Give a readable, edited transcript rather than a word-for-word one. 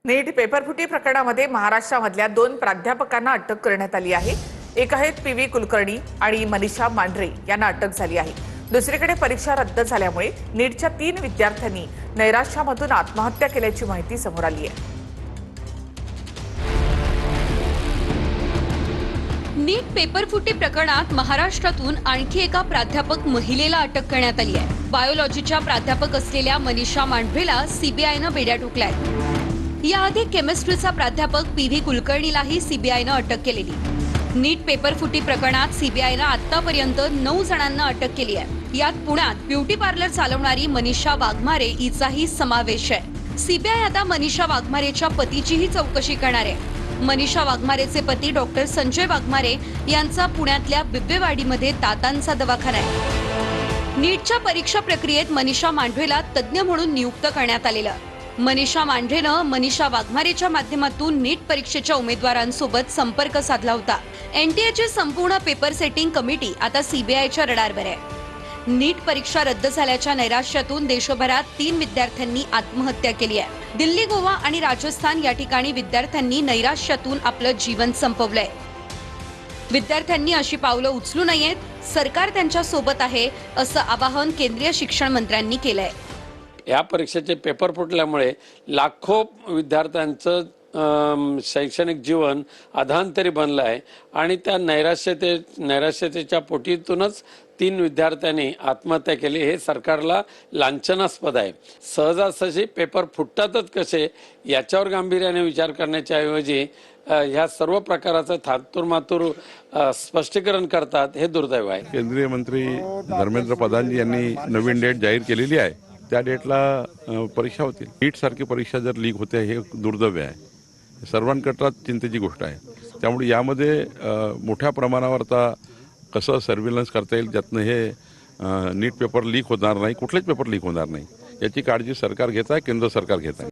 नीट पेपरफुटी प्रकरणामध्ये महाराष्ट्रामधल्या 2 प्राध्यापकांना अटक करण्यात आली आहे। एक आहेत पीव्ही कुलकर्णी आणि मनीषा मांढरे यांना अटक झाली आहे। दुसरीकडे परीक्षा रद्द झाल्यामुळे नीटच्या 3 विद्यार्थ्यांनी नैराश्यामधून आत्महत्या केल्याची माहिती समोर आली आहे। नीट पेपरफुटी प्रकरणात महाराष्ट्रातून आणखी एका प्राध्यापक महिलेला अटक करण्यात आली आहे। बायोलॉजीच्या प्राध्यापक असलेल्या मनीषा मांढरेला सीबीआयनं बेड्या ठोकल्यात। याआधी केमिस्ट्रीचा प्राध्यापक पीव्ही कुलकर्णीलाही सीबीआयनं अटक केलेली। नीट पेपरफुटी प्रकरणात सीबीआयनं आतापर्यंत 9 जणांना अटक केली आहे। यात पुण्यात ब्युटी पार्लर चालवणारी मनीषा वाघमारे हिचाही समावेश आहे। सीबीआय आता मनीषा वाघमारेच्या पतीचीही चौकशी करणार आहे। मनीषा वाघमारेचे पती डॉक्टर संजय वाघमारे यांचा पुण्यातल्या बिब्बेवाडीमध्ये दातांचा दवाखाना आहे। नीटच्या परीक्षा प्रक्रियेत मनीषा मांढरेला तज्ज्ञ म्हणून नियुक्त करण्यात आलेलं। मनीषा मांढरेनं मनीषा वाघमारेच्या माध्यमातून नीट परीक्षेच्या उमेदवारांसोबत संपर्क साधला होता। एनटीएची संपूर्ण पेपर सेटिंग कमिटी आता सीबीआयच्या रडारवर आहे। नीट परीक्षा रद्द झाल्याच्या नैराश्यातून देशभरात 3 विद्यार्थ्यांनी आत्महत्या केली आहे। दिल्ली, गोवा आणि राजस्थान या ठिकाणी विद्यार्थ्यांनी नैराश्यातून आपलं जीवन संपवलंय। विद्यार्थ्यांनी अशी पावलं उचलू नयेत, सरकार त्यांच्या सोबत आहे असं आवाहन केंद्रीय शिक्षण मंत्र्यांनी केलंय। या परीक्षेचे पेपर फुटल्यामुळे लाखो विद्यार्थ्यांचं शैक्षणिक जीवन अधांतरी बनलं आहे आणि त्या नैराश्यतेच्या पोटीतूनच 3 विद्यार्थ्यांनी आत्महत्या केली। हे सरकारला लांछनास्पद आहे। सहजासहजी पेपर फुटतातच कसे याच्यावर गांभीर्याने विचार करण्याच्या ऐवजी ह्या सर्व प्रकाराचं थातुरमातुर स्पष्टीकरण करतात, हे दुर्दैव आहे। केंद्रीय मंत्री धर्मेंद्र प्रधानजी यांनी नवीन डेट जाहीर केलेली आहे। त्या डेटला परीक्षा होतील। नीट सारखी परीक्षा जर लीक होते हे दुर्दैव आहे, सर्वांकरता चिंतेची गोष्ट आहे। त्यामुळे यामध्ये मोठ्या प्रमाणावर आता कसं सर्व्हिलन्स करता येईल ज्यातनं हे नीट पेपर लीक होणार नाही, कुठलेच पेपर लीक होणार नाही याची काळजी सरकार घेत आहे, केंद्र सरकार घेत आहे।